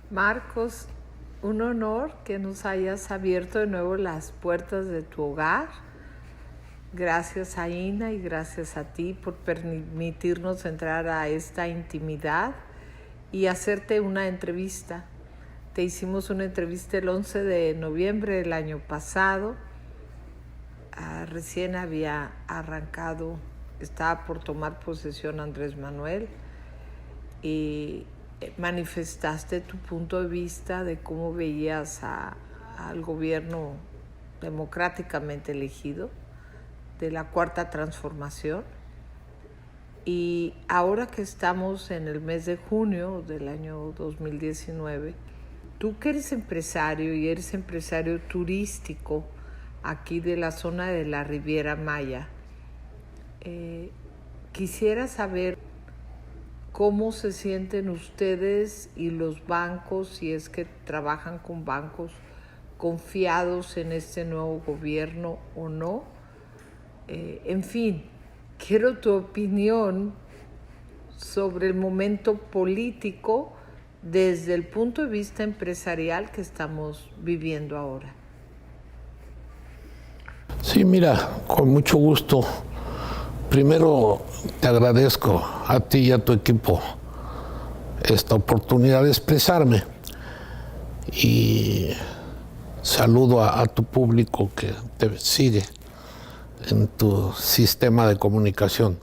Marcos, un honor que nos hayas abierto de nuevo las puertas de tu hogar. Gracias a Ina y gracias a ti por permitirnos entrar a esta intimidad y hacerte una entrevista. Te hicimos una entrevista el 11 de noviembre del año pasado. Recién había arrancado, estaba por tomar posesión Andrés Manuel y manifestaste tu punto de vista de cómo veías al gobierno democráticamente elegido de la Cuarta Transformación. Y ahora que estamos en el mes de junio del año 2019, tú que eres empresario y eres empresario turístico aquí de la zona de la Riviera Maya, quisiera saber cómo se sienten ustedes y los bancos, si es que trabajan con bancos, confiados en este nuevo gobierno o no. En fin, quiero tu opinión sobre el momento político desde el punto de vista empresarial que estamos viviendo ahora. Sí, mira, con mucho gusto. Primero te agradezco a ti y a tu equipo esta oportunidad de expresarme y saludo a tu público que te sigue en tu sistema de comunicación.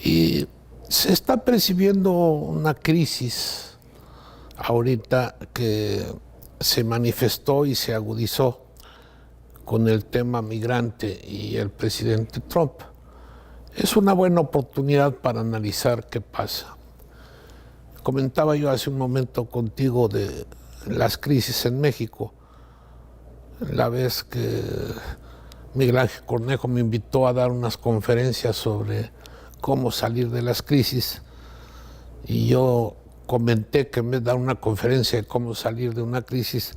Y se está percibiendo una crisis ahorita que se manifestó y se agudizó con el tema migrante y el presidente Trump. Es una buena oportunidad para analizar qué pasa. Comentaba yo hace un momento contigo de las crisis en México. La vez que Miguel Ángel Cornejo me invitó a dar unas conferencias sobre cómo salir de las crisis, y yo comenté que en vez de dar una conferencia de cómo salir de una crisis,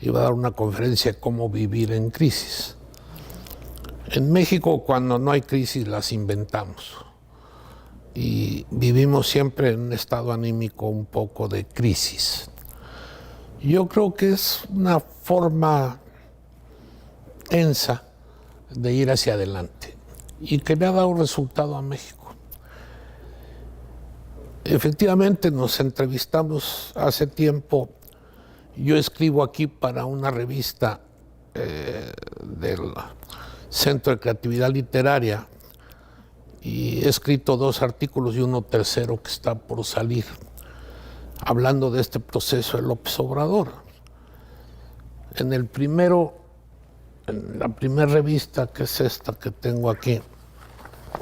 iba a dar una conferencia de cómo vivir en crisis. En México, cuando no hay crisis, las inventamos. Y vivimos siempre en un estado anímico un poco de crisis. Yo creo que es una forma tensa de ir hacia adelante y que le ha dado resultado a México. Efectivamente, nos entrevistamos hace tiempo. Yo escribo aquí para una revista del Centro de Creatividad Literaria y he escrito 2 artículos y uno tercero que está por salir, hablando de este proceso de López Obrador. En la primera revista, que es esta que tengo aquí,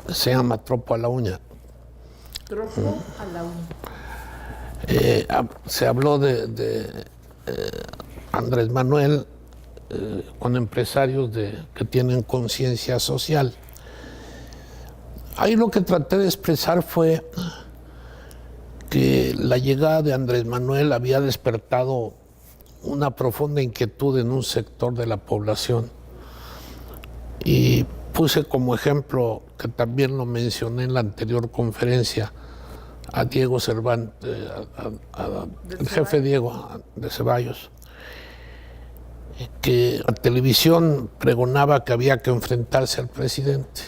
se llama Tropo a la Uña. Tropo a la Uña. Se habló de Andrés Manuel con empresarios que tienen conciencia social. Ahí lo que traté de expresar fue que la llegada de Andrés Manuel había despertado una profunda inquietud en un sector de la población. Y puse como ejemplo, que también lo mencioné en la anterior conferencia, a Diego Cervantes, el jefe Diego de Ceballos, que la televisión pregonaba que había que enfrentarse al presidente.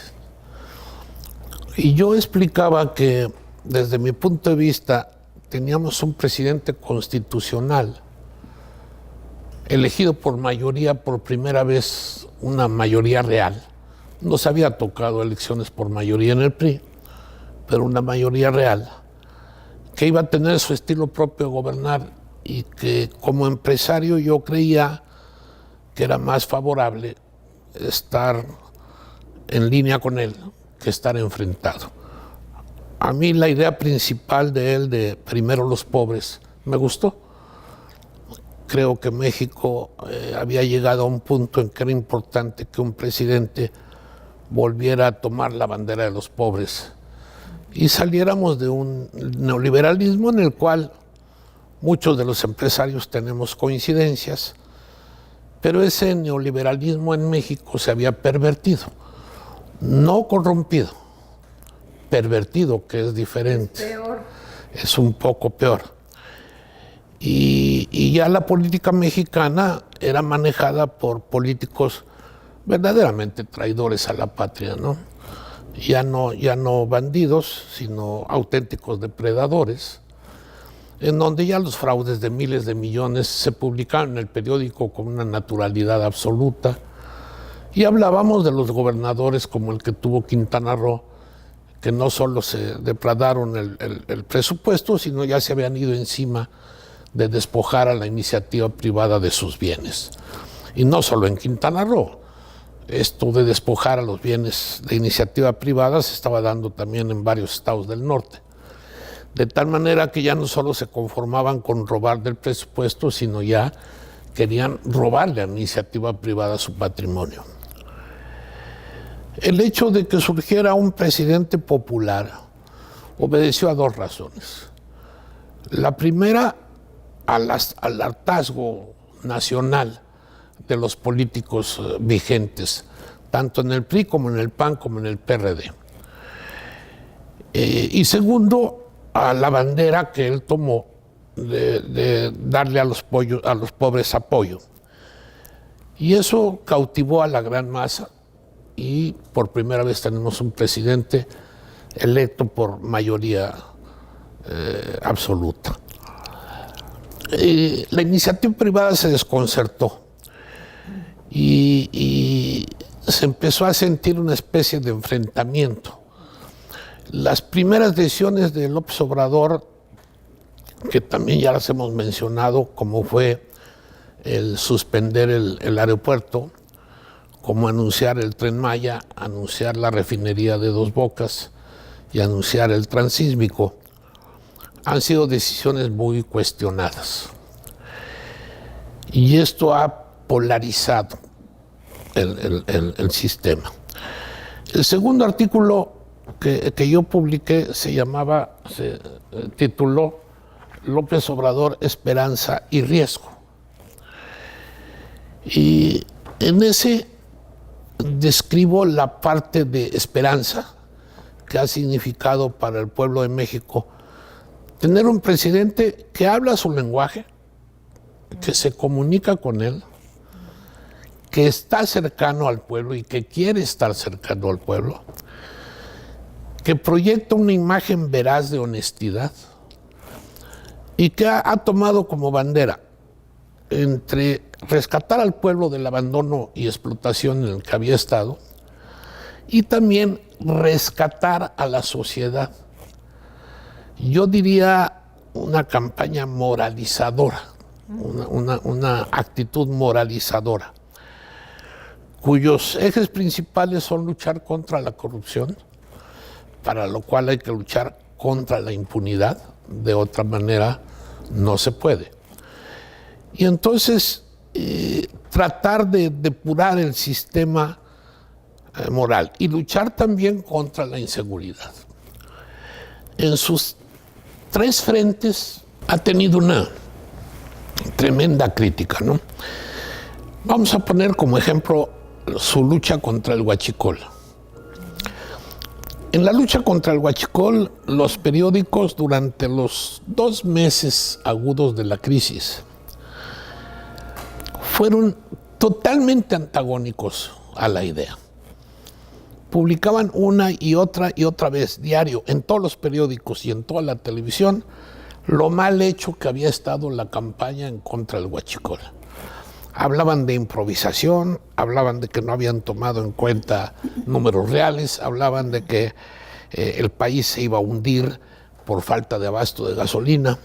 Y yo explicaba que desde mi punto de vista teníamos un presidente constitucional elegido por mayoría, por primera vez una mayoría real. No se había tocado elecciones por mayoría en el PRI, pero una mayoría real, que iba a tener su estilo propio de gobernar y que como empresario yo creía que era más favorable estar en línea con él que estar enfrentado. A mí la idea principal de él, de primero los pobres, me gustó. Creo que México había llegado a un punto en que era importante que un presidente volviera a tomar la bandera de los pobres y saliéramos de un neoliberalismo en el cual muchos de los empresarios tenemos coincidencias, pero ese neoliberalismo en México se había pervertido, no corrompido, pervertido, que es diferente. Es peor. Es un poco peor. y ya la política mexicana era manejada por políticos verdaderamente traidores a la patria, ¿no? Ya no bandidos, sino auténticos depredadores, en donde ya los fraudes de miles de millones se publicaban en el periódico con una naturalidad absoluta. Y hablábamos de los gobernadores como el que tuvo Quintana Roo, que no solo se depredaron el presupuesto, sino ya se habían ido encima de despojar a la iniciativa privada de sus bienes. Y no solo en Quintana Roo. Esto de despojar a los bienes de iniciativa privada se estaba dando también en varios estados del norte. De tal manera que ya no solo se conformaban con robar del presupuesto, sino ya querían robarle a la iniciativa privada su patrimonio. El hecho de que surgiera un presidente popular obedeció a dos razones. La primera, al hartazgo nacional de los políticos vigentes, tanto en el PRI como en el PAN como en el PRD. Y segundo, a la bandera que él tomó de darle a los pobres apoyo. Y eso cautivó a la gran masa y por primera vez tenemos un presidente electo por mayoría absoluta. La iniciativa privada se desconcertó y se empezó a sentir una especie de enfrentamiento. Las primeras decisiones de López Obrador, que también ya las hemos mencionado, como fue el suspender el aeropuerto, como anunciar el Tren Maya, anunciar la refinería de Dos Bocas y anunciar el transísmico, han sido decisiones muy cuestionadas. Y esto ha polarizado el sistema. El segundo artículo que yo publiqué se tituló López Obrador, Esperanza y Riesgo. Y en ese describo la parte de esperanza que ha significado para el pueblo de México tener un presidente que habla su lenguaje, que se comunica con él, que está cercano al pueblo y que quiere estar cercano al pueblo, que proyecta una imagen veraz de honestidad y que ha tomado como bandera entre rescatar al pueblo del abandono y explotación en el que había estado y también rescatar a la sociedad. Yo diría una campaña moralizadora, una actitud moralizadora, cuyos ejes principales son luchar contra la corrupción, para lo cual hay que luchar contra la impunidad, de otra manera no se puede. Y entonces tratar de depurar el sistema moral y luchar también contra la inseguridad. En sus tres frentes ha tenido una tremenda crítica, ¿no? Vamos a poner como ejemplo su lucha contra el huachicol. En la lucha contra el huachicol, los periódicos durante los 2 meses agudos de la crisis fueron totalmente antagónicos a la idea. Publicaban una y otra vez, diario, en todos los periódicos y en toda la televisión, lo mal hecho que había estado la campaña en contra del huachicol. Hablaban de improvisación, hablaban de que no habían tomado en cuenta números reales, hablaban de que el país se iba a hundir por falta de abasto de gasolina.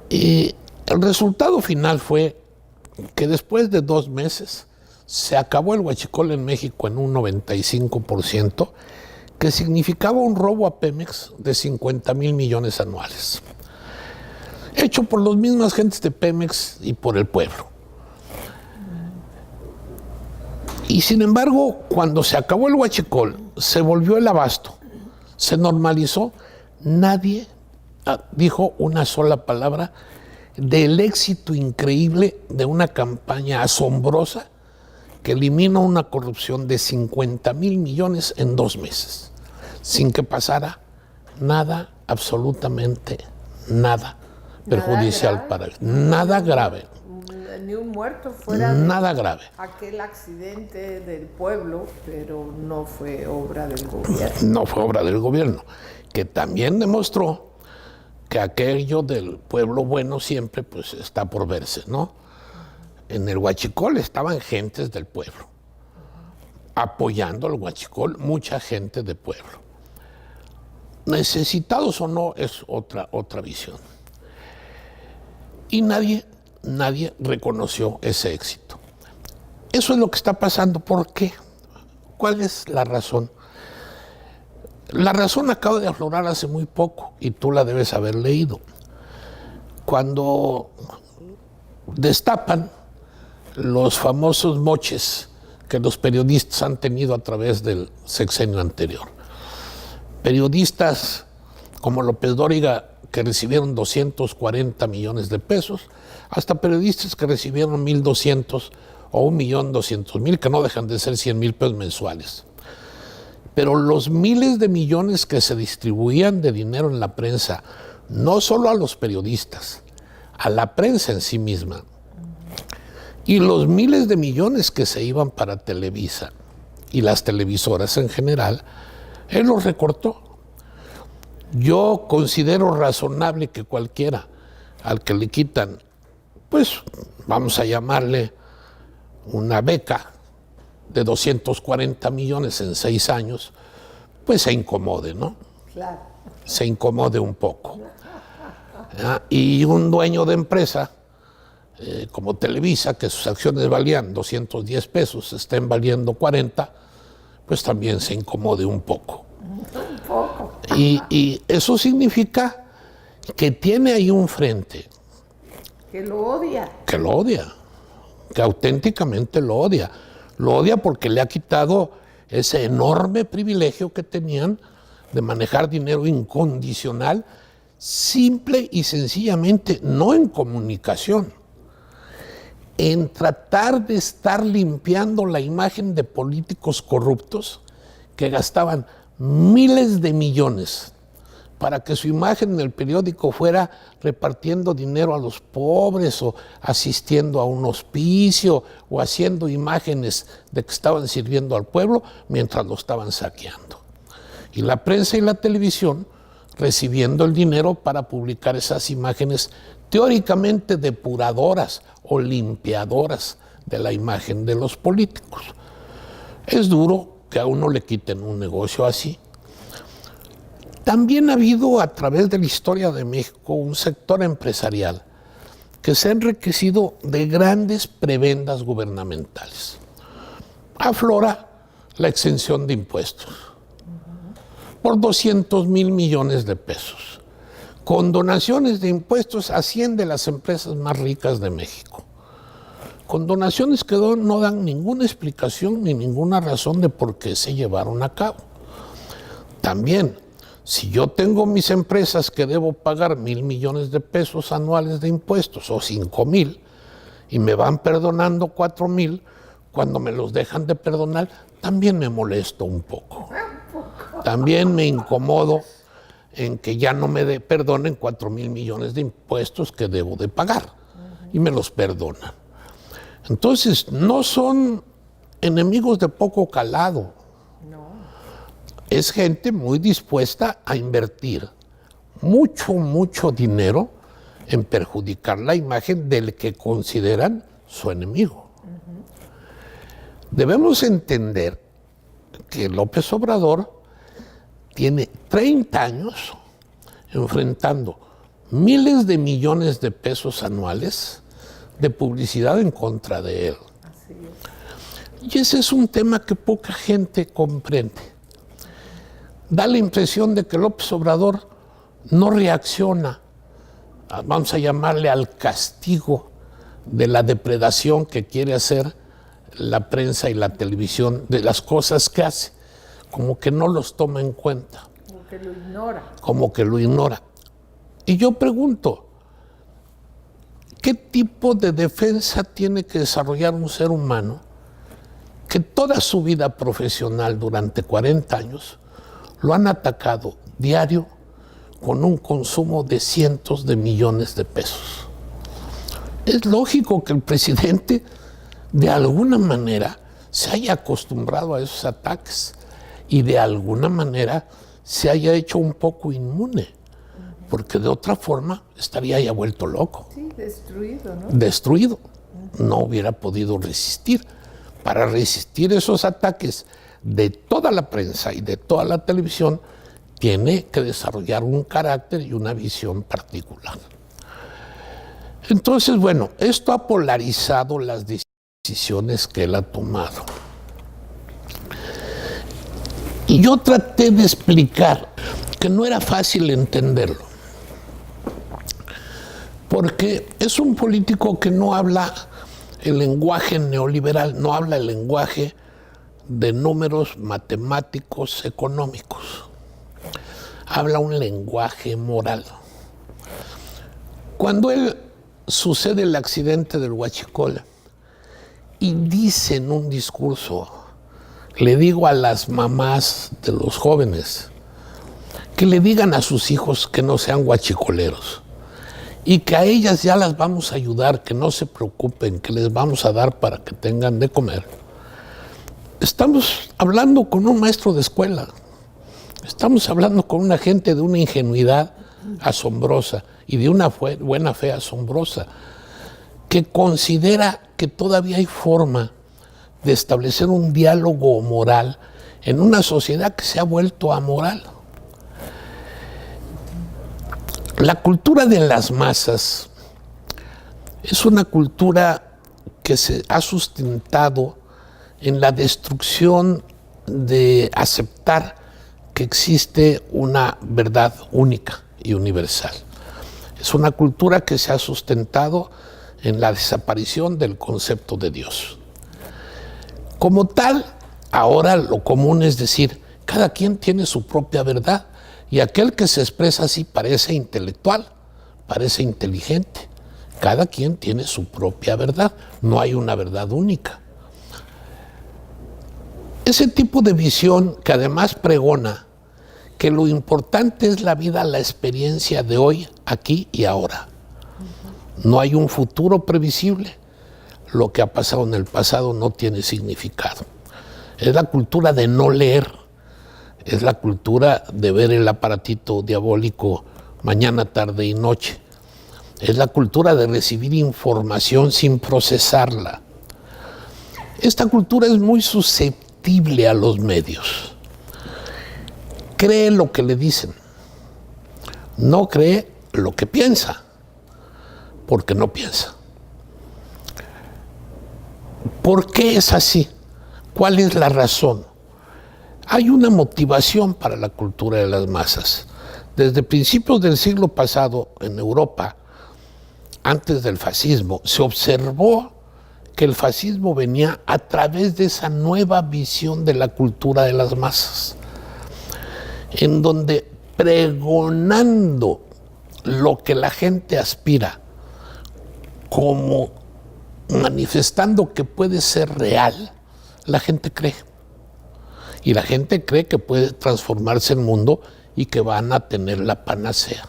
Y el resultado final fue que después de 2 meses se acabó el huachicol en México en un 95%, que significaba un robo a Pemex de 50,000 millones anuales, hecho por las mismas gentes de Pemex y por el pueblo. Y sin embargo, cuando se acabó el huachicol, se volvió el abasto, se normalizó, nadie dijo una sola palabra del éxito increíble de una campaña asombrosa que eliminó una corrupción de 50,000 millones en 2 meses, sin que pasara nada, absolutamente nada, perjudicial para ellos. Nada grave. Ni un muerto fuera nada grave. Aquel accidente del pueblo, pero no fue obra del gobierno. No fue obra del gobierno, que también demostró que aquello del pueblo bueno siempre pues está por verse, ¿no? En el Huachicol estaban gentes del pueblo, apoyando al Huachicol, mucha gente de pueblo. Necesitados o no es otra visión. Y nadie reconoció ese éxito. Eso es lo que está pasando. ¿Por qué? ¿Cuál es la razón? La razón acaba de aflorar hace muy poco y tú la debes haber leído. Cuando destapan los famosos moches que los periodistas han tenido a través del sexenio anterior. Periodistas como López Dóriga, que recibieron 240 millones de pesos, hasta periodistas que recibieron 1.200 o 1.200.000, que no dejan de ser 100,000 pesos mensuales. Pero los miles de millones que se distribuían de dinero en la prensa, no solo a los periodistas, a la prensa en sí misma, y los miles de millones que se iban para Televisa y las televisoras en general, él los recortó. Yo considero razonable que cualquiera al que le quitan, pues vamos a llamarle una beca de 240 millones en 6 años, pues se incomode, ¿no? Claro. Se incomode un poco. Y un dueño de empresa como Televisa, que sus acciones valían 210 pesos, estén valiendo 40, pues también se incomode un poco. Un poco. Y eso significa que tiene ahí un frente. Que lo odia. Que lo odia, que auténticamente lo odia. Lo odia porque le ha quitado ese enorme privilegio que tenían de manejar dinero incondicional, simple y sencillamente, no en comunicación, en tratar de estar limpiando la imagen de políticos corruptos que gastaban miles de millones para que su imagen en el periódico fuera repartiendo dinero a los pobres o asistiendo a un hospicio o haciendo imágenes de que estaban sirviendo al pueblo mientras lo estaban saqueando. Y la prensa y la televisión recibiendo el dinero para publicar esas imágenes teóricamente depuradoras o limpiadoras de la imagen de los políticos. Es duro que a uno le quiten un negocio así. También ha habido a través de la historia de México un sector empresarial que se ha enriquecido de grandes prebendas gubernamentales. Aflora la exención de impuestos por 200,000 millones de pesos. Con donaciones de impuestos a 100 de las empresas más ricas de México. Con donaciones que no dan ninguna explicación ni ninguna razón de por qué se llevaron a cabo. También, si yo tengo mis empresas que debo pagar 1,000 millones de pesos anuales de impuestos o 5,000 y me van perdonando 4,000, cuando me los dejan de perdonar, también me molesto un poco. También me incomodo en que ya no me perdonen 4,000 millones de impuestos que debo de pagar y me los perdonan. Entonces, no son enemigos de poco calado. Es gente muy dispuesta a invertir mucho dinero en perjudicar la imagen del que consideran su enemigo. Debemos entender que López Obrador tiene 30 años enfrentando miles de millones de pesos anuales de publicidad en contra de él. Y ese es un tema que poca gente comprende. Da la impresión de que López Obrador no reacciona, vamos a llamarle al castigo de la depredación que quiere hacer la prensa y la televisión de las cosas que hace, como que no los toma en cuenta. Como que lo ignora. Como que lo ignora. Y yo pregunto, ¿qué tipo de defensa tiene que desarrollar un ser humano que toda su vida profesional durante 40 años lo han atacado diario con un consumo de cientos de millones de pesos. Es lógico que el presidente, de alguna manera, se haya acostumbrado a esos ataques y de alguna manera se haya hecho un poco inmune, porque de otra forma estaría ya vuelto loco. Sí, destruido, ¿no? Destruido. No hubiera podido resistir. Para resistir esos ataques de toda la prensa y de toda la televisión, tiene que desarrollar un carácter y una visión particular. Entonces, bueno, esto ha polarizado las decisiones que él ha tomado. Y yo traté de explicar que no era fácil entenderlo, porque es un político que no habla el lenguaje neoliberal, no habla el lenguaje de números matemáticos económicos, habla un lenguaje moral. Cuando él sucede el accidente del Huachicol y dice en un discurso, le digo a las mamás de los jóvenes que le digan a sus hijos que no sean huachicoleros y que a ellas ya las vamos a ayudar, que no se preocupen, que les vamos a dar para que tengan de comer. Estamos hablando con un maestro de escuela, estamos hablando con una gente de una ingenuidad asombrosa y de una buena fe asombrosa, que considera que todavía hay forma de establecer un diálogo moral en una sociedad que se ha vuelto amoral. La cultura de las masas es una cultura que se ha sustentado en la destrucción de aceptar que existe una verdad única y universal. Es una cultura que se ha sustentado en la desaparición del concepto de Dios. Como tal, ahora lo común es decir, cada quien tiene su propia verdad y aquel que se expresa así parece intelectual, parece inteligente. Cada quien tiene su propia verdad, no hay una verdad única. Ese tipo de visión que además pregona que lo importante es la vida, la experiencia de hoy, aquí y ahora. No hay un futuro previsible. Lo que ha pasado en el pasado no tiene significado. Es la cultura de no leer, es la cultura de ver el aparatito diabólico mañana, tarde y noche. Es la cultura de recibir información sin procesarla. Esta cultura es muy susceptible a los medios. Cree lo que le dicen, no cree lo que piensa, porque no piensa. ¿Por qué es así? ¿Cuál es la razón? Hay una motivación para la cultura de las masas. Desde principios del siglo pasado, en Europa, antes del fascismo, se observó que el fascismo venía a través de esa nueva visión de la cultura de las masas, en donde pregonando lo que la gente aspira, como manifestando que puede ser real, la gente cree. Y la gente cree que puede transformarse el mundo y que van a tener la panacea.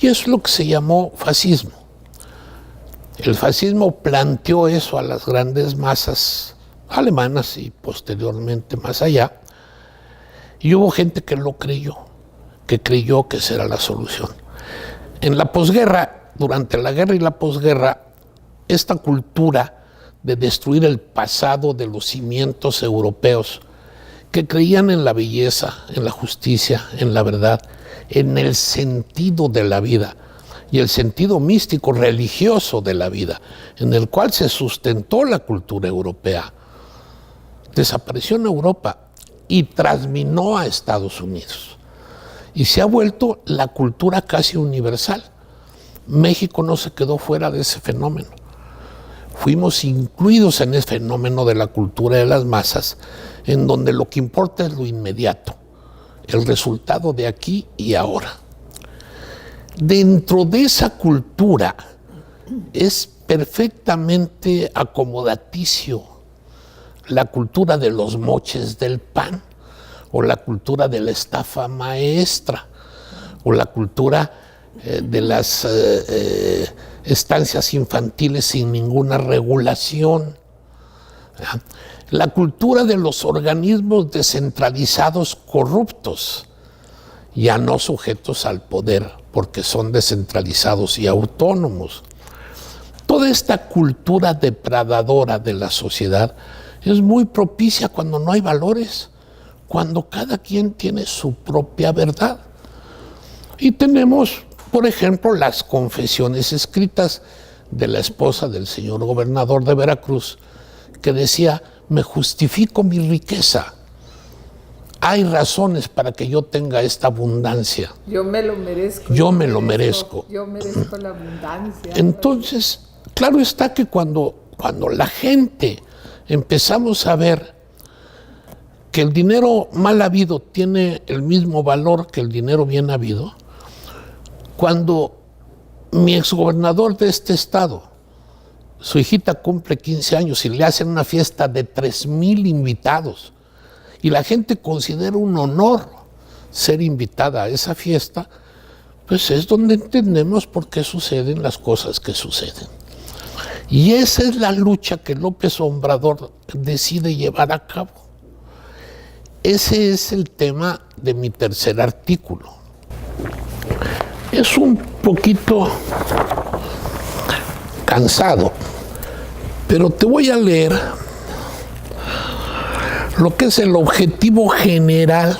Y eso es lo que se llamó fascismo. El fascismo planteó eso a las grandes masas alemanas y posteriormente más allá. Y hubo gente que lo creyó, que creyó que esa era la solución. En la posguerra, durante la guerra y la posguerra, esta cultura de destruir el pasado de los cimientos europeos, que creían en la belleza, en la justicia, en la verdad, en el sentido de la vida y el sentido místico religioso de la vida, en el cual se sustentó la cultura europea, desapareció en Europa y trasminó a Estados Unidos. Y se ha vuelto la cultura casi universal. México no se quedó fuera de ese fenómeno. Fuimos incluidos en ese fenómeno de la cultura de las masas, en donde lo que importa es lo inmediato, el resultado de aquí y ahora. Dentro de esa cultura es perfectamente acomodaticio la cultura de los moches del pan, o la cultura de la estafa maestra, o la cultura de las estancias infantiles sin ninguna regulación. La cultura de los organismos descentralizados corruptos, ya no sujetos al poder porque son descentralizados y autónomos. Toda esta cultura depredadora de la sociedad es muy propicia cuando no hay valores, cuando cada quien tiene su propia verdad. Y tenemos, por ejemplo, las confesiones escritas de la esposa del señor gobernador de Veracruz, que decía: me justifico mi riqueza. Hay razones para que yo tenga esta abundancia. Yo me lo merezco. Yo me lo merezco. Yo merezco la abundancia. Entonces, claro está que cuando la gente empezamos a ver que el dinero mal habido tiene el mismo valor que el dinero bien habido, cuando mi exgobernador de este estado, su hijita cumple 15 años y le hacen una fiesta de 3,000 invitados, y la gente considera un honor ser invitada a esa fiesta, pues es donde entendemos por qué suceden las cosas que suceden. Y esa es la lucha que López Obrador decide llevar a cabo. Ese es el tema de mi tercer artículo. Es un poquito cansado, pero te voy a leer lo que es el objetivo general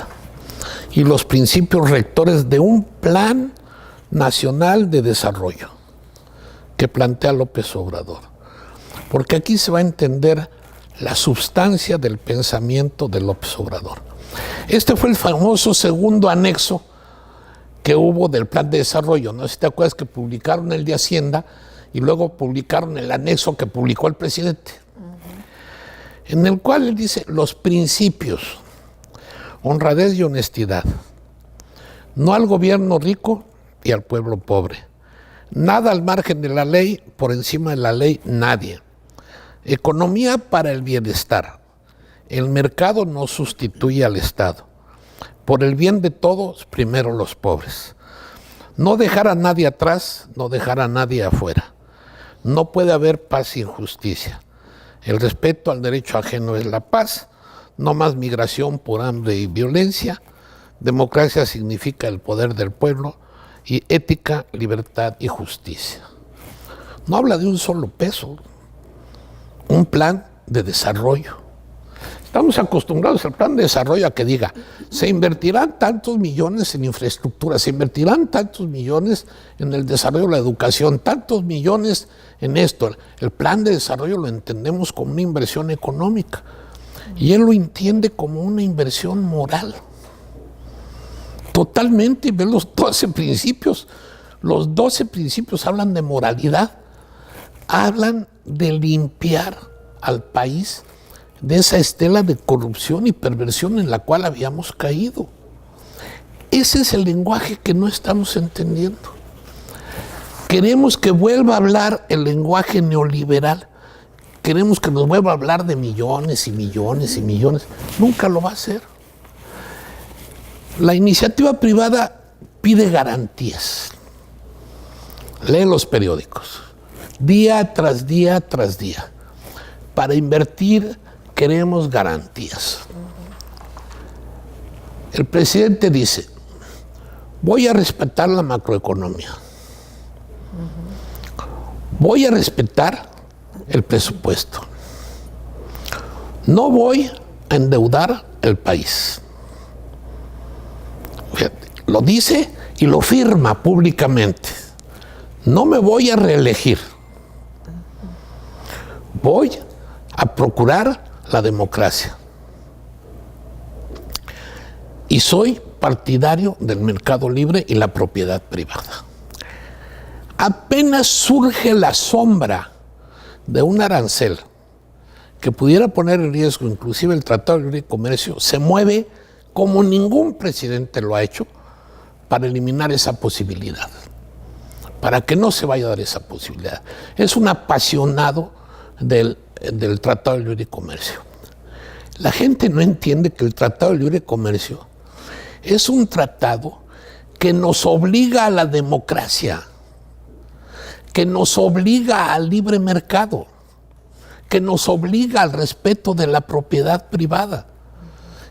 y los principios rectores de un plan nacional de desarrollo que plantea López Obrador. Porque aquí se va a entender la sustancia del pensamiento de López Obrador. Este fue el famoso segundo anexo que hubo del plan de desarrollo. No sé si te acuerdas que publicaron el de Hacienda y luego publicaron el anexo que publicó el presidente, en el cual él dice los principios: honradez y honestidad, no al gobierno rico y al pueblo pobre, nada al margen de la ley, por encima de la ley nadie, economía para el bienestar, el mercado no sustituye al Estado, por el bien de todos, primero los pobres, no dejar a nadie atrás, no dejar a nadie afuera, no puede haber paz sin justicia. El respeto al derecho ajeno es la paz, no más migración por hambre y violencia. Democracia significa el poder del pueblo y ética, libertad y justicia. No habla de un solo peso, un plan de desarrollo. Estamos acostumbrados al plan de desarrollo a que diga, se invertirán tantos millones en infraestructura, se invertirán tantos millones en el desarrollo de la educación, tantos millones en esto. El plan de desarrollo lo entendemos como una inversión económica y él lo entiende como una inversión moral. Totalmente, ve los 12 principios. Los 12 principios hablan de moralidad, hablan de limpiar al país de esa estela de corrupción y perversión en la cual habíamos caído. Ese es el lenguaje que no estamos entendiendo. Queremos que vuelva a hablar el lenguaje neoliberal. Queremos que nos vuelva a hablar de millones y millones y millones. Nunca lo va a hacer. La iniciativa privada pide garantías. Lee los periódicos, día tras día tras día. Para invertir queremos garantías. El presidente dice, voy a respetar la macroeconomía. Voy a respetar el presupuesto. No voy a endeudar el país. Fíjate, lo dice y lo firma públicamente. No me voy a reelegir. Voy a procurar la democracia. Y soy partidario del mercado libre y la propiedad privada. Apenas surge la sombra de un arancel que pudiera poner en riesgo inclusive el Tratado de Libre Comercio, se mueve como ningún presidente lo ha hecho para eliminar esa posibilidad, para que no se vaya a dar esa posibilidad. Es un apasionado del Tratado de Libre Comercio. La gente no entiende que el Tratado de Libre Comercio es un tratado que nos obliga a la democracia, que nos obliga al libre mercado, que nos obliga al respeto de la propiedad privada,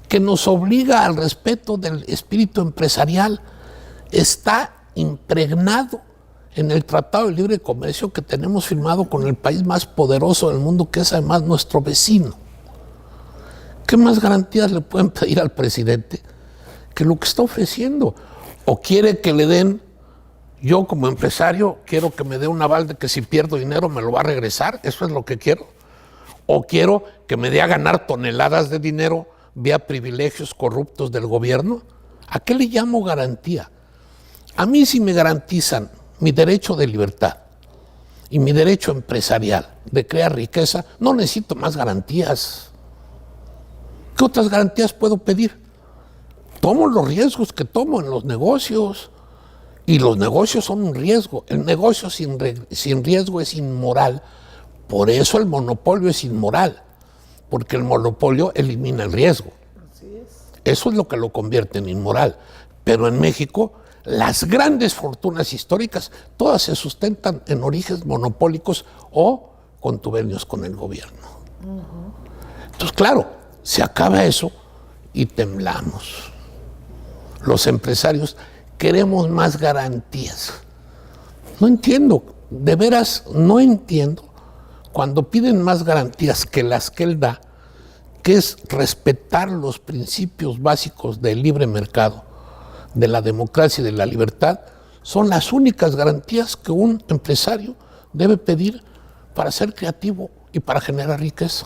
que nos obliga al respeto del espíritu empresarial, está impregnado en el Tratado de Libre Comercio que tenemos firmado con el país más poderoso del mundo, que es además nuestro vecino. ¿Qué más garantías le pueden pedir al presidente que lo que está ofreciendo? ¿O quiere que le den, yo como empresario, quiero que me dé un aval de que si pierdo dinero me lo va a regresar? ¿Eso es lo que quiero? ¿O quiero que me dé a ganar toneladas de dinero vía privilegios corruptos del gobierno? ¿A qué le llamo garantía? A mí, si me garantizan mi derecho de libertad y mi derecho empresarial de crear riqueza, no necesito más garantías. ¿Qué otras garantías puedo pedir? Tomo los riesgos que tomo en los negocios, y los negocios son un riesgo. El negocio sin riesgo es inmoral. Por eso el monopolio es inmoral, porque el monopolio elimina el riesgo. Así es. Eso es lo que lo convierte en inmoral. Pero en México, las grandes fortunas históricas, todas se sustentan en orígenes monopólicos o contubernios con el gobierno. Entonces, claro, se acaba eso y temblamos. Los empresarios queremos más garantías. No entiendo, de veras no entiendo, cuando piden más garantías que las que él da, que es respetar los principios básicos del libre mercado, de la democracia y de la libertad, son las únicas garantías que un empresario debe pedir para ser creativo y para generar riqueza.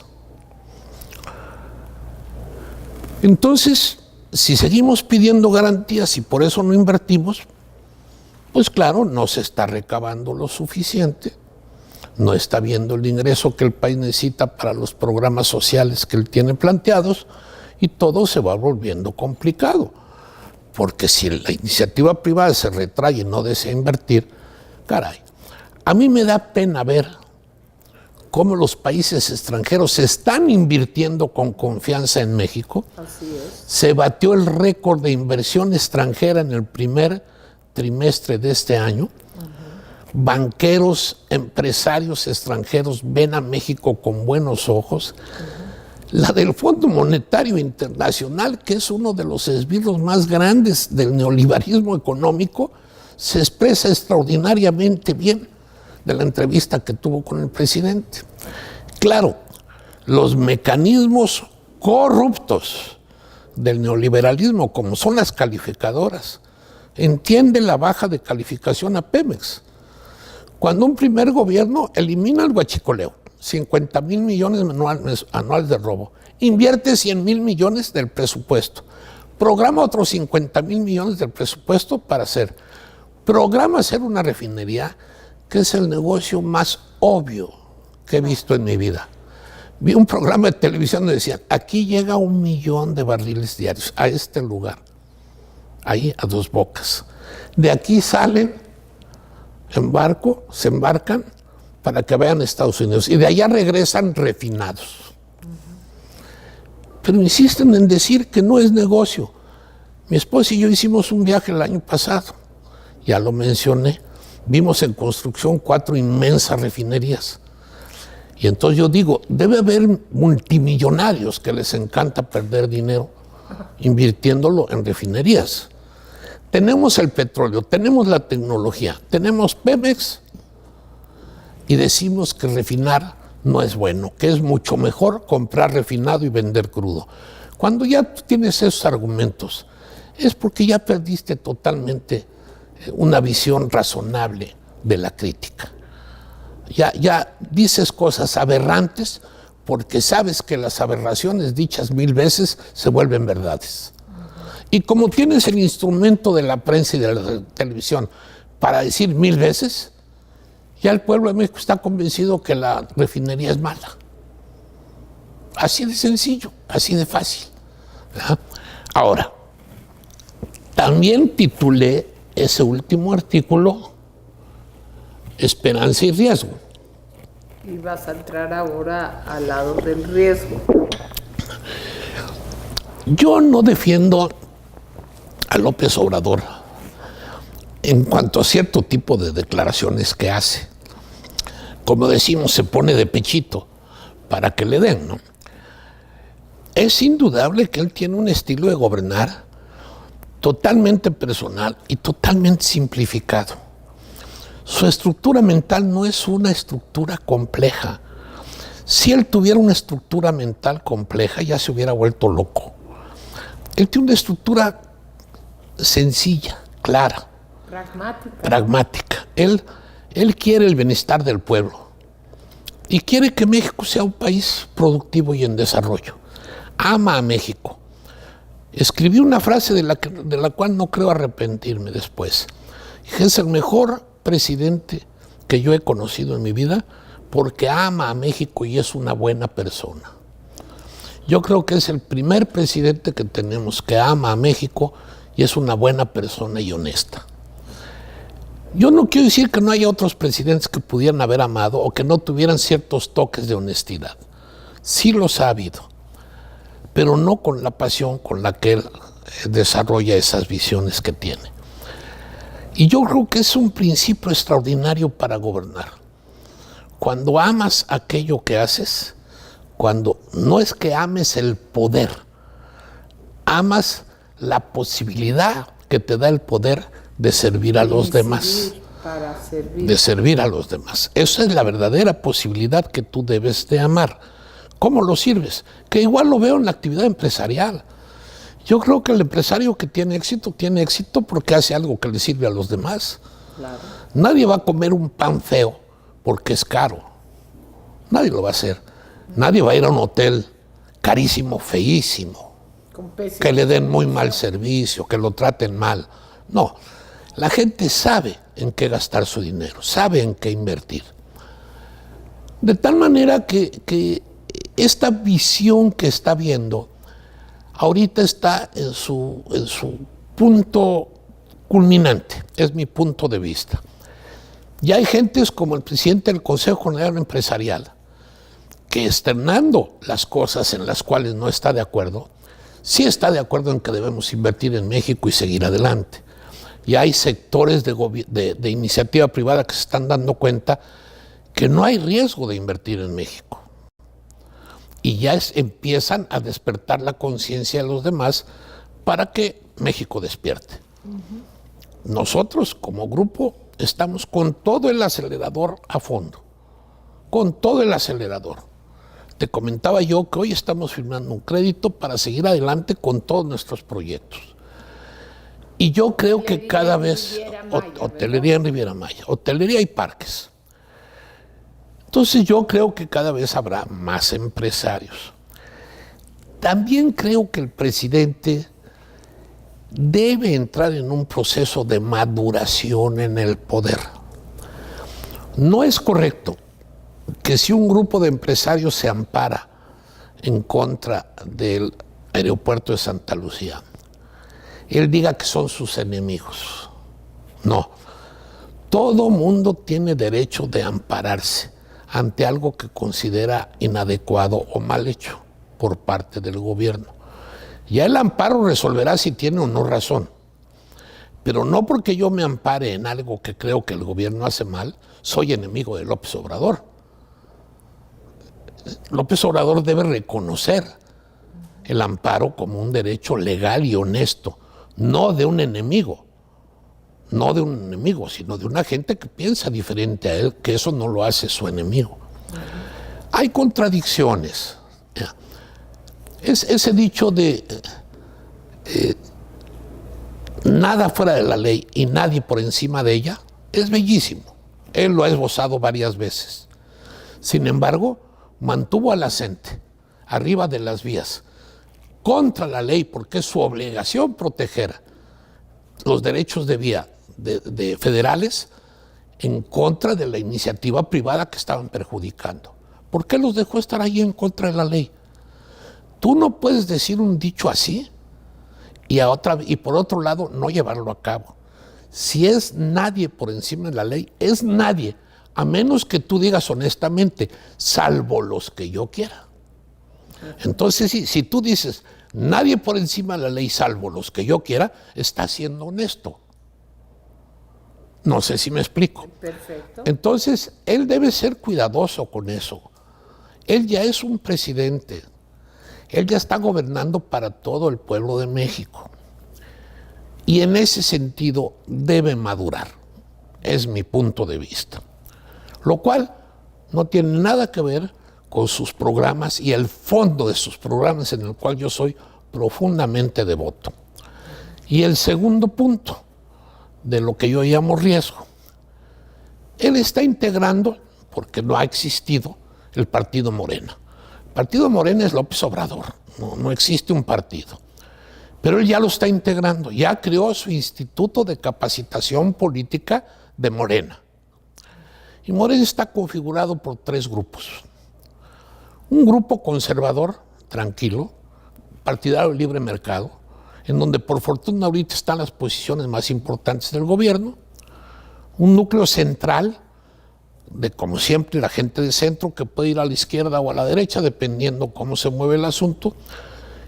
Entonces, si seguimos pidiendo garantías y por eso no invertimos, pues claro, no se está recabando lo suficiente, no está viendo el ingreso que el país necesita para los programas sociales que él tiene planteados, y todo se va volviendo complicado. Porque si la iniciativa privada se retrae y no desea invertir, caray, a mí me da pena ver cómo los países extranjeros están invirtiendo con confianza en México. Así es. Se batió el récord de inversión extranjera en el primer trimestre de este año. Banqueros, empresarios extranjeros ven a México con buenos ojos. La del Fondo Monetario Internacional, que es uno de los esbirros más grandes del neoliberalismo económico, se expresa extraordinariamente bien de la entrevista que tuvo con el presidente. Claro, los mecanismos corruptos del neoliberalismo, como son las calificadoras, entiende la baja de calificación a Pemex. Cuando un primer gobierno elimina el huachicoleo, 50,000 millones anuales de robo, invierte 100,000 millones del presupuesto, programa otros 50,000 millones del presupuesto para programa hacer una refinería, que es el negocio más obvio que he visto en mi vida. Vi un programa de televisión donde decían, aquí llega 1 millón de barriles diarios a este lugar, ahí a Dos Bocas. De aquí salen en barco, se embarcan para que vayan a Estados Unidos, y de allá regresan refinados. Pero insisten en decir que no es negocio. Mi esposa y yo hicimos un viaje el año pasado, ya lo mencioné, vimos en construcción 4 inmensas refinerías. Y entonces yo digo, debe haber multimillonarios que les encanta perder dinero invirtiéndolo en refinerías. Tenemos el petróleo, tenemos la tecnología, tenemos Pemex, y decimos que refinar no es bueno, que es mucho mejor comprar refinado y vender crudo. Cuando ya tienes esos argumentos, es porque ya perdiste totalmente una visión razonable de la crítica. Ya dices cosas aberrantes porque sabes que las aberraciones dichas 1000 veces se vuelven verdades. Y como tienes el instrumento de la prensa y de la televisión para decir 1000 veces, ya el pueblo de México está convencido que la refinería es mala. Así de sencillo, así de fácil. ¿Verdad? Ahora, también titulé ese último artículo Esperanza y Riesgo. Y vas a entrar ahora al lado del riesgo. Yo no defiendo a López Obrador, en cuanto a cierto tipo de declaraciones que hace. Como decimos, se pone de pechito para que le den, ¿no? Es indudable que él tiene un estilo de gobernar totalmente personal y totalmente simplificado. Su estructura mental no es una estructura compleja. Si él tuviera una estructura mental compleja, ya se hubiera vuelto loco. Él tiene una estructura sencilla, clara, pragmática. Él quiere el bienestar del pueblo y quiere que México sea un país productivo y en desarrollo. Ama a México. Escribí una frase de la cual no creo arrepentirme después. Es el mejor presidente que yo he conocido en mi vida porque ama a México y es una buena persona. Yo creo que es el primer presidente que tenemos que ama a México y es una buena persona y honesta. Yo no quiero decir que no haya otros presidentes que pudieran haber amado o que no tuvieran ciertos toques de honestidad. Sí los ha habido, pero no con la pasión con la que él desarrolla esas visiones que tiene. Y yo creo que es un principio extraordinario para gobernar. Cuando amas aquello que haces, cuando no es que ames el poder, amas la posibilidad que te da el poder de servir a los demás. De servir a los demás. Esa es la verdadera posibilidad que tú debes de amar. ¿Cómo lo sirves? Que igual lo veo en la actividad empresarial. Yo creo que el empresario que tiene éxito porque hace algo que le sirve a los demás. Claro. Nadie va a comer un pan feo porque es caro. Nadie lo va a hacer. Nadie va a ir a un hotel carísimo, feísimo, que le den muy mal servicio, que lo traten mal. No, la gente sabe en qué gastar su dinero, sabe en qué invertir. De tal manera que esta visión que está viendo ahorita está en su punto culminante, es mi punto de vista. Y hay gentes como el presidente del Consejo General Empresarial, que externando las cosas en las cuales no está de acuerdo, sí está de acuerdo en que debemos invertir en México y seguir adelante. Y hay sectores de iniciativa privada que se están dando cuenta que no hay riesgo de invertir en México. Y ya empiezan a despertar la conciencia de los demás para que México despierte. Nosotros, como grupo, estamos con todo el acelerador a fondo. Con todo el acelerador. Te comentaba yo que hoy estamos firmando un crédito para seguir adelante con todos nuestros proyectos. Y yo creo que cada vez, hotelería en Riviera Maya, hotelería y parques. Entonces yo creo que cada vez habrá más empresarios. También creo que el presidente debe entrar en un proceso de maduración en el poder. No es correcto que si un grupo de empresarios se ampara en contra del aeropuerto de Santa Lucía, él diga que son sus enemigos. No. Todo mundo tiene derecho de ampararse ante algo que considera inadecuado o mal hecho por parte del gobierno. Ya el amparo resolverá si tiene o no razón. Pero no porque yo me ampare en algo que creo que el gobierno hace mal, soy enemigo de López Obrador. López Obrador debe reconocer el amparo como un derecho legal y honesto, no de un enemigo, sino de una gente que piensa diferente a él, que eso no lo hace su enemigo. Hay contradicciones. Ese dicho de nada fuera de la ley y nadie por encima de ella es bellísimo. Él lo ha esbozado varias veces. Sin embargo, mantuvo a la gente arriba de las vías contra la ley porque es su obligación proteger los derechos de vía de federales en contra de la iniciativa privada que estaban perjudicando. ¿Por qué los dejó estar ahí en contra de la ley? Tú no puedes decir un dicho así y por otro lado no llevarlo a cabo. Si es nadie por encima de la ley, es nadie, a menos que tú digas honestamente, salvo los que yo quiera. Entonces, si tú dices, nadie por encima de la ley, salvo los que yo quiera, estás siendo honesto. No sé si me explico. Perfecto. Entonces, él debe ser cuidadoso con eso. Él ya es un presidente. Él ya está gobernando para todo el pueblo de México. Y en ese sentido debe madurar. Es mi punto de vista. Lo cual no tiene nada que ver con sus programas y el fondo de sus programas, en el cual yo soy profundamente devoto. Y el segundo punto de lo que yo llamo riesgo. Él está integrando, porque no ha existido, el partido Morena. El partido Morena es López Obrador, no existe un partido. Pero él ya lo está integrando, ya creó su Instituto de Capacitación Política de Morena. Y Morena está configurado por 3 grupos. Un grupo conservador, tranquilo, partidario de libre mercado, en donde por fortuna ahorita están las posiciones más importantes del gobierno. Un núcleo central, de como siempre la gente de centro, que puede ir a la izquierda o a la derecha, dependiendo cómo se mueve el asunto.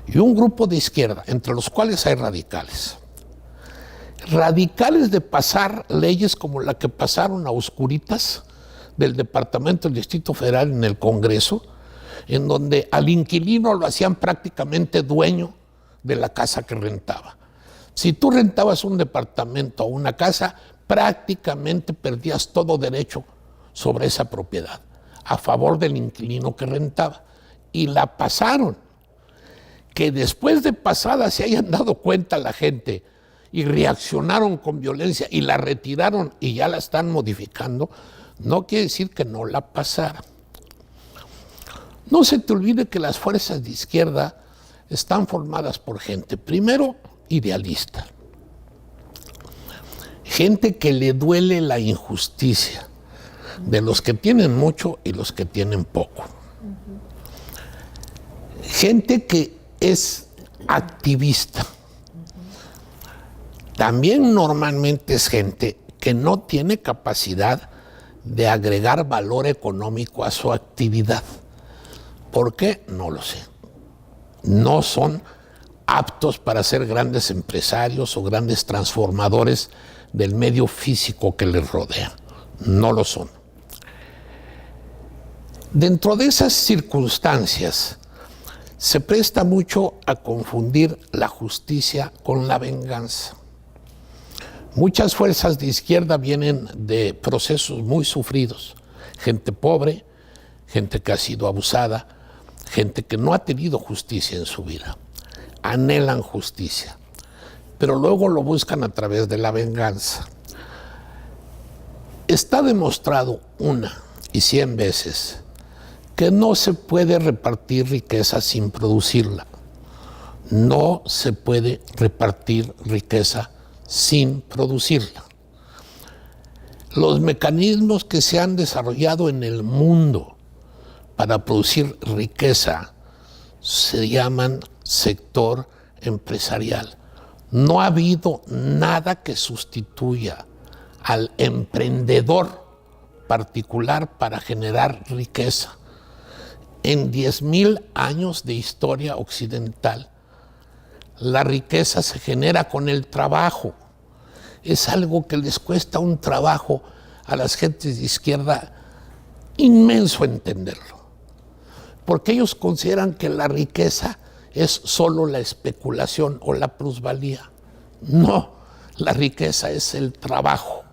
Y un grupo de izquierda, entre los cuales hay radicales. Radicales de pasar leyes como la que pasaron a oscuritas del Departamento del Distrito Federal en el Congreso, en donde al inquilino lo hacían prácticamente dueño de la casa que rentaba. Si tú rentabas un departamento o una casa, prácticamente perdías todo derecho sobre esa propiedad, a favor del inquilino que rentaba. Y la pasaron. Que después de pasada se hayan dado cuenta la gente y reaccionaron con violencia y la retiraron y ya la están modificando, no quiere decir que no la pasaran. No se te olvide que las fuerzas de izquierda están formadas por gente, primero, idealista. Gente que le duele la injusticia de los que tienen mucho y los que tienen poco. Gente que es activista. También normalmente es gente que no tiene capacidad de agregar valor económico a su actividad. ¿Por qué? No lo sé. No son aptos para ser grandes empresarios o grandes transformadores del medio físico que les rodea. No lo son. Dentro de esas circunstancias, se presta mucho a confundir la justicia con la venganza. Muchas fuerzas de izquierda vienen de procesos muy sufridos. Gente pobre, gente que ha sido abusada, gente que no ha tenido justicia en su vida. Anhelan justicia, pero luego lo buscan a través de la venganza. Está demostrado 1 y 100 veces que no se puede repartir riqueza sin producirla. No se puede repartir riqueza sin producirla. Los mecanismos que se han desarrollado en el mundo para producir riqueza se llaman sector empresarial. No ha habido nada que sustituya al emprendedor particular para generar riqueza. En 10,000 años de historia occidental, la riqueza se genera con el trabajo. Es algo que les cuesta un trabajo a las gentes de izquierda inmenso entenderlo, porque ellos consideran que la riqueza es solo la especulación o la plusvalía. No, la riqueza es el trabajo.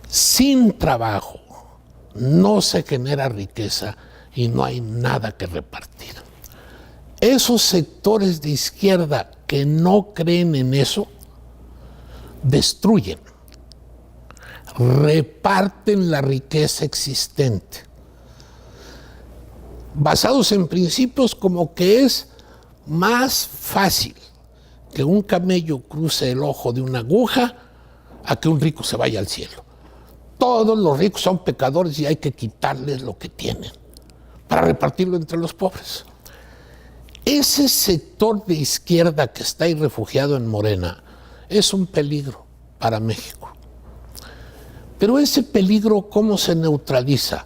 Sin trabajo no se genera riqueza y no hay nada que repartir. Esos sectores de izquierda que no creen en eso, destruyen, reparten la riqueza existente, basados en principios como que es más fácil que un camello cruce el ojo de una aguja a que un rico se vaya al cielo. Todos los ricos son pecadores y hay que quitarles lo que tienen para repartirlo entre los pobres. Ese sector de izquierda que está ahí refugiado en Morena es un peligro para México. Pero ese peligro, ¿cómo se neutraliza?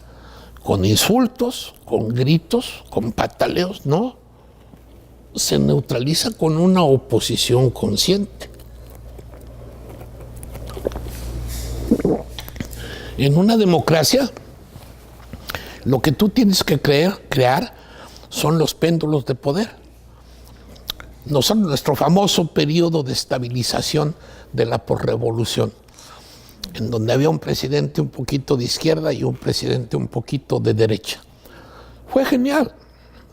¿Con insultos, con gritos, con pataleos? No. Se neutraliza con una oposición consciente. En una democracia, lo que tú tienes que crear son los péndulos de poder. Nuestro famoso periodo de estabilización de la posrevolución, en donde había un presidente un poquito de izquierda y un presidente un poquito de derecha. Fue genial.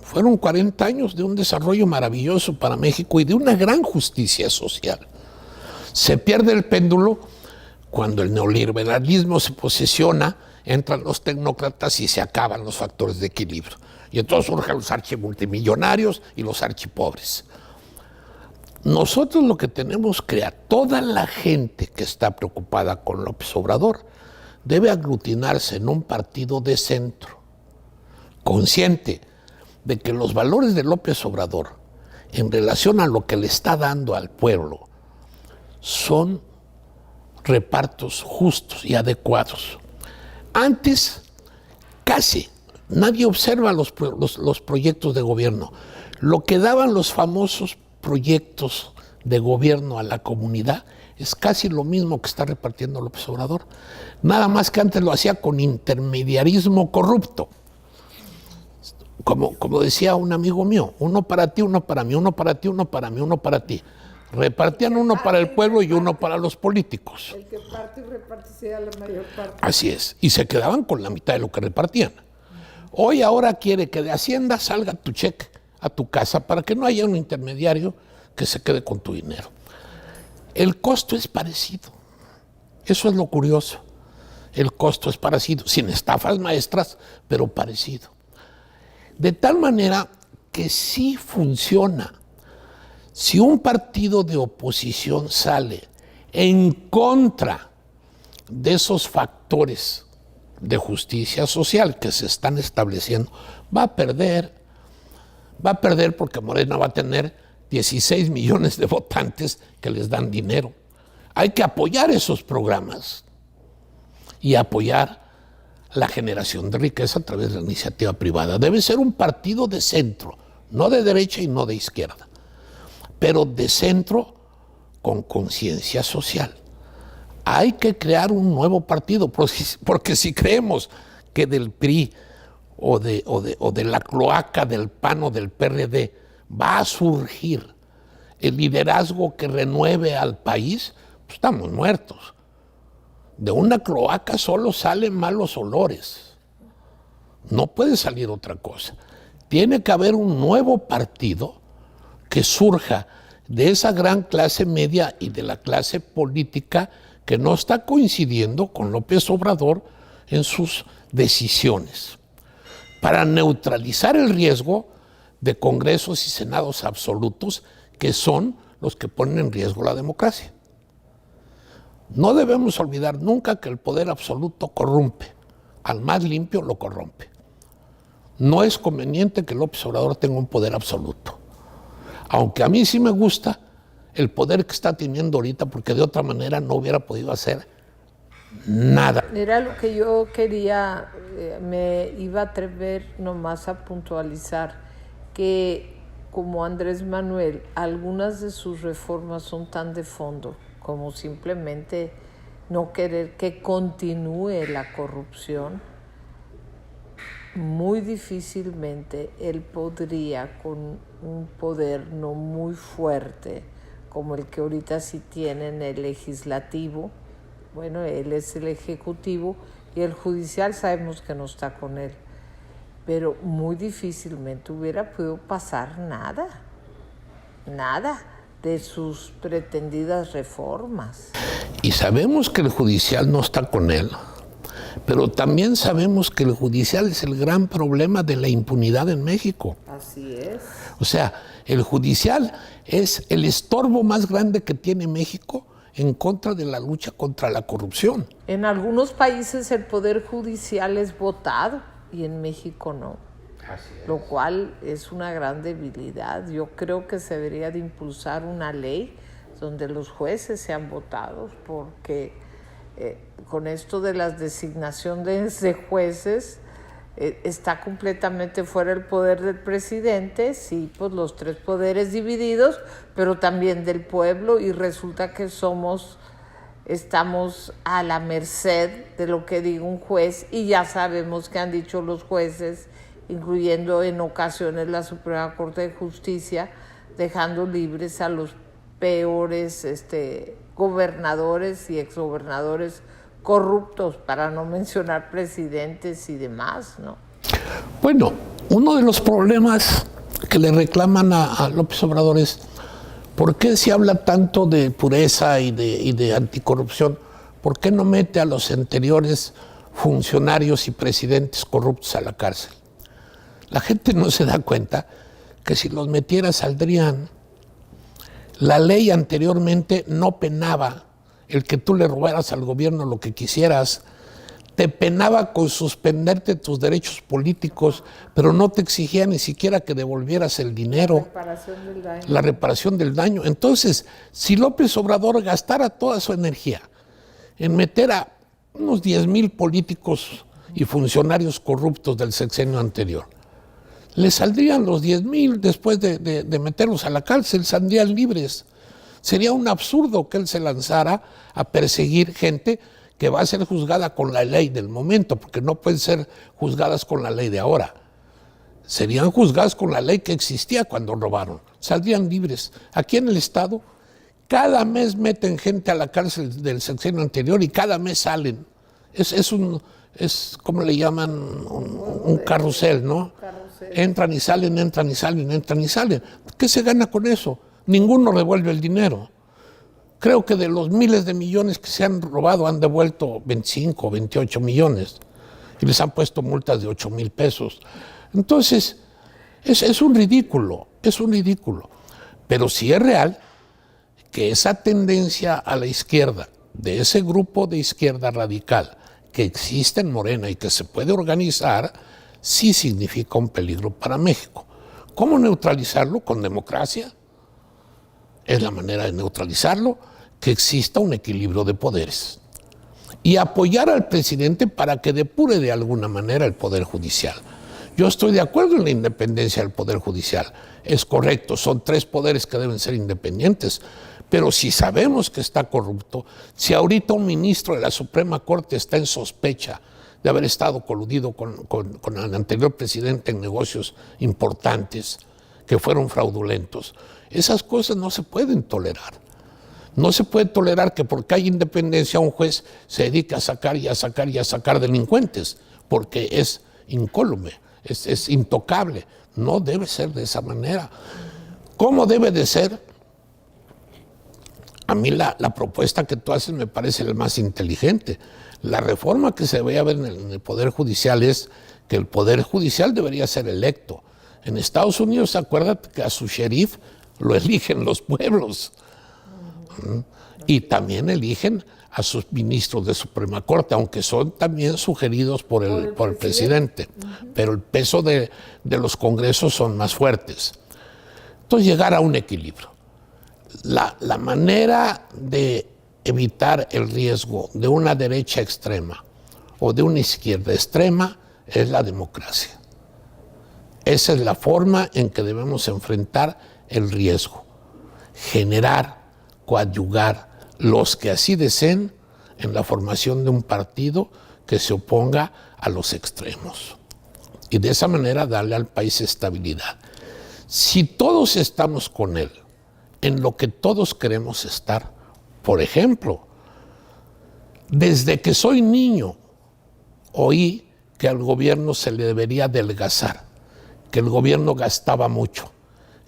Fueron 40 años de un desarrollo maravilloso para México y de una gran justicia social. Se pierde el péndulo cuando el neoliberalismo se posesiona, entran los tecnócratas y se acaban los factores de equilibrio. Y entonces surgen los archimultimillonarios y los archipobres. Nosotros lo que tenemos que crear, toda la gente que está preocupada con López Obrador debe aglutinarse en un partido de centro, consciente de que los valores de López Obrador en relación a lo que le está dando al pueblo son repartos justos y adecuados. Antes, casi nadie observa los proyectos de gobierno. Lo que daban los famosos proyectos de gobierno a la comunidad es casi lo mismo que está repartiendo López Obrador. Nada más que antes lo hacía con intermediarismo corrupto. Como decía un amigo mío, uno para ti, uno para mí, uno para ti, uno para mí, uno para ti. Repartían uno para el pueblo y uno para los políticos. El que parte y reparte sea la mayor parte. Así es. Y se quedaban con la mitad de lo que repartían. Hoy ahora quiere que de Hacienda salga tu cheque a tu casa para que no haya un intermediario que se quede con tu dinero. El costo es parecido. Eso es lo curioso. El costo es parecido, sin estafas maestras, pero parecido. De tal manera que sí funciona. Si un partido de oposición sale en contra de esos factores de justicia social que se están estableciendo, va a perder porque Morena va a tener 16 millones de votantes que les dan dinero. Hay que apoyar esos programas y apoyar la generación de riqueza a través de la iniciativa privada. Debe ser un partido de centro, no de derecha y no de izquierda, pero de centro con conciencia social. Hay que crear un nuevo partido, porque si creemos que del PRI o de la cloaca del PAN o del PRD va a surgir el liderazgo que renueve al país, pues estamos muertos. De una cloaca solo salen malos olores. No puede salir otra cosa. Tiene que haber un nuevo partido que surja de esa gran clase media y de la clase política que no está coincidiendo con López Obrador en sus decisiones, para neutralizar el riesgo de congresos y senados absolutos que son los que ponen en riesgo la democracia. No debemos olvidar nunca que el poder absoluto corrompe. Al más limpio lo corrompe. No es conveniente que López Obrador tenga un poder absoluto. Aunque a mí sí me gusta el poder que está teniendo ahorita, porque de otra manera no hubiera podido hacer nada. Era lo que yo quería, me iba a atrever nomás a puntualizar, que como Andrés Manuel, algunas de sus reformas son tan de fondo como simplemente no querer que continúe la corrupción. Muy difícilmente él podría, con un poder no muy fuerte como el que ahorita sí tiene en el legislativo, bueno, él es el ejecutivo y el judicial sabemos que no está con él, pero muy difícilmente hubiera podido pasar nada de sus pretendidas reformas. Y sabemos que el judicial no está con él, pero también sabemos que el judicial es el gran problema de la impunidad en México. Así es. O sea, el judicial es el estorbo más grande que tiene México en contra de la lucha contra la corrupción. En algunos países el poder judicial es votado y en México no. Así es. Lo cual es una gran debilidad. Yo creo que se debería de impulsar una ley donde los jueces sean votados, porque con esto de las designaciones de jueces está completamente fuera el poder del presidente, sí, pues los tres poderes divididos, pero también del pueblo, y resulta que somos estamos a la merced de lo que diga un juez, y ya sabemos que han dicho los jueces, incluyendo en ocasiones la Suprema Corte de Justicia, dejando libres a los peores gobernadores y exgobernadores corruptos, para no mencionar presidentes y demás, ¿no? Bueno, uno de los problemas que le reclaman a López Obrador es ¿por qué se habla tanto de pureza y de anticorrupción? ¿Por qué no mete a los anteriores funcionarios y presidentes corruptos a la cárcel? La gente no se da cuenta que si los metiera saldrían. La ley anteriormente no penaba el que tú le robaras al gobierno lo que quisieras. Te penaba con suspenderte tus derechos políticos, pero no te exigía ni siquiera que devolvieras el dinero. La reparación del daño. Entonces, si López Obrador gastara toda su energía en meter a unos 10,000 políticos y funcionarios corruptos del sexenio anterior, le saldrían los 10,000 después de meterlos a la cárcel, saldrían libres. Sería un absurdo que él se lanzara a perseguir gente que va a ser juzgada con la ley del momento, porque no pueden ser juzgadas con la ley de ahora. Serían juzgadas con la ley que existía cuando robaron. Saldrían libres. Aquí en el Estado, cada mes meten gente a la cárcel del sexenio anterior y cada mes salen. Es como le llaman, un carrusel, ¿no? Entran y salen, entran y salen, entran y salen. ¿Qué se gana con eso? Ninguno devuelve el dinero. Creo que de los miles de millones que se han robado han devuelto 25 o 28 millones y les han puesto multas de 8,000 pesos. Entonces, es un ridículo, es un ridículo. Pero sí es real que esa tendencia a la izquierda, de ese grupo de izquierda radical que existe en Morena y que se puede organizar, sí significa un peligro para México. ¿Cómo neutralizarlo? Con democracia. Es la manera de neutralizarlo, que exista un equilibrio de poderes. Y apoyar al presidente para que depure de alguna manera el Poder Judicial. Yo estoy de acuerdo en la independencia del Poder Judicial. Es correcto, son 3 poderes que deben ser independientes. Pero si sabemos que está corrupto, si ahorita un ministro de la Suprema Corte está en sospecha de haber estado coludido con el anterior presidente en negocios importantes que fueron fraudulentos, esas cosas no se pueden tolerar. No se puede tolerar que porque hay independencia un juez se dedique a sacar y a sacar y a sacar delincuentes, porque es incólume, es intocable. No debe ser de esa manera. ¿Cómo debe de ser? A mí la propuesta que tú haces me parece la más inteligente. La reforma que se debería ver en el Poder Judicial es que el Poder Judicial debería ser electo. En Estados Unidos, acuérdate que a su sheriff lo eligen los pueblos. Y también eligen a sus ministros de Suprema Corte, aunque son también sugeridos por el presidente. Pero el peso de los congresos son más fuertes. Entonces, llegar a un equilibrio. La manera de evitar el riesgo de una derecha extrema o de una izquierda extrema es la democracia. Esa es la forma en que debemos enfrentar el riesgo. Generar, coadyugar los que así deseen en la formación de un partido que se oponga a los extremos. Y de esa manera darle al país estabilidad. Si todos estamos con él en lo que todos queremos estar, por ejemplo, desde que soy niño oí que al gobierno se le debería adelgazar, que el gobierno gastaba mucho,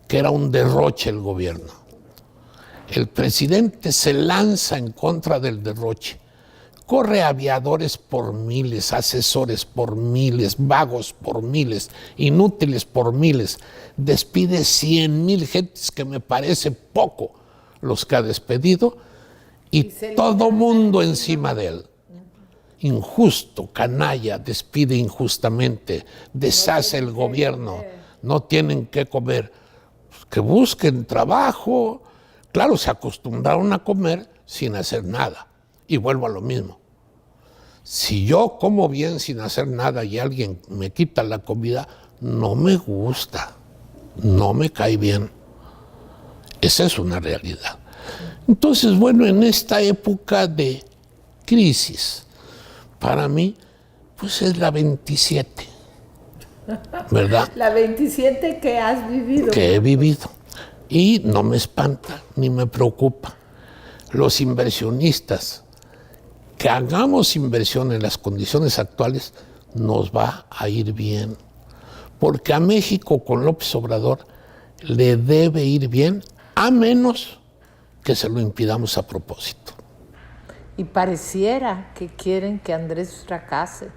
que era un derroche el gobierno. El presidente se lanza en contra del derroche, corre aviadores por miles, asesores por miles, vagos por miles, inútiles por miles, despide 100,000 gentes, que me parece poco los que ha despedido, y todo mundo encima de él. Injusto, canalla, despide injustamente, deshace el gobierno, no tienen que comer, que busquen trabajo. Claro, se acostumbraron a comer sin hacer nada. Y vuelvo a lo mismo. Si yo como bien sin hacer nada y alguien me quita la comida, no me gusta, no me cae bien. Esa es una realidad. Entonces, bueno, en esta época de crisis, para mí, pues es la 27, ¿verdad? La 27 que has vivido. Que he vivido. Y no me espanta ni me preocupa. Los inversionistas, que hagamos inversión en las condiciones actuales, nos va a ir bien. Porque a México con López Obrador le debe ir bien, a menos que se lo impidamos a propósito. Y pareciera que quieren que Andrés fracase.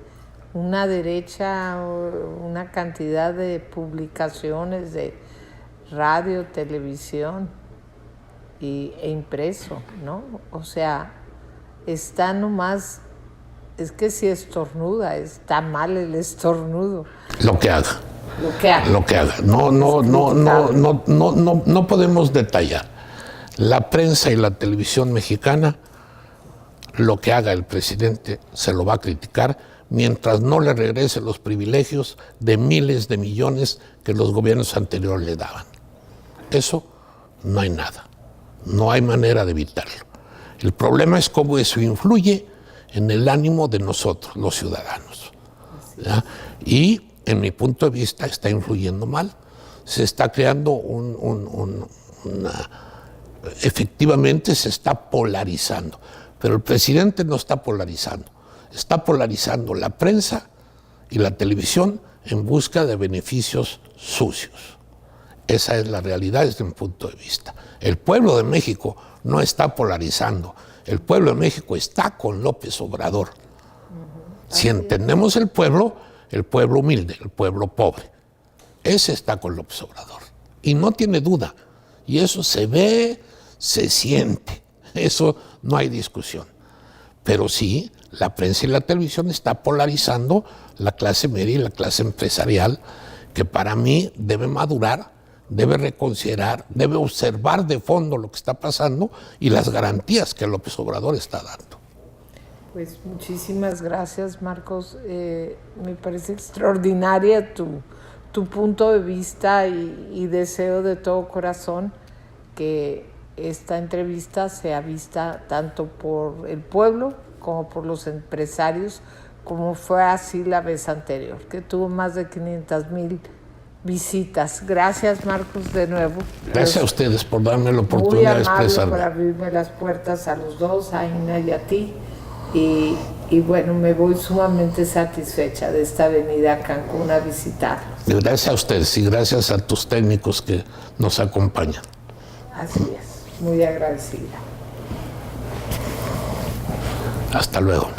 Una derecha, una cantidad de publicaciones de radio, televisión e impreso, ¿no? O sea, está nomás, es que si estornuda, está mal el estornudo. Lo que haga. Lo que haga. Lo que haga. No podemos detallar. La prensa y la televisión mexicana, lo que haga el presidente se lo va a criticar mientras no le regrese los privilegios de miles de millones que los gobiernos anteriores le daban. Eso no hay nada, no hay manera de evitarlo. El problema es cómo eso influye en el ánimo de nosotros, los ciudadanos. ¿Ya? Y en mi punto de vista está influyendo mal. Se está creando efectivamente se está polarizando, pero el presidente no está polarizando la prensa y la televisión en busca de beneficios sucios. Esa es la realidad desde mi punto de vista. El pueblo de México no está polarizando, el pueblo de México está con López Obrador. Si entendemos el pueblo humilde, el pueblo pobre, ese está con López Obrador. Y no tiene duda, y eso se ve, se siente, eso no hay discusión. Pero sí, la prensa y la televisión está polarizando la clase media y la clase empresarial, que para mí debe madurar, debe reconsiderar, debe observar de fondo lo que está pasando y las garantías que López Obrador está dando. Pues muchísimas gracias, Marcos. Me parece extraordinaria tu punto de vista y deseo de todo corazón que esta entrevista sea vista tanto por el pueblo como por los empresarios, como fue así la vez anterior, que tuvo más de 500,000 visitas. Gracias, Marcos, de nuevo. Gracias a ustedes por darme la oportunidad de expresarme. Muy amable por abrirme las puertas a los dos, a Ina y a ti. Y bueno, me voy sumamente satisfecha de esta venida a Cancún a visitarlos. Gracias a ustedes y gracias a tus técnicos que nos acompañan. Así es, muy agradecida. Hasta luego.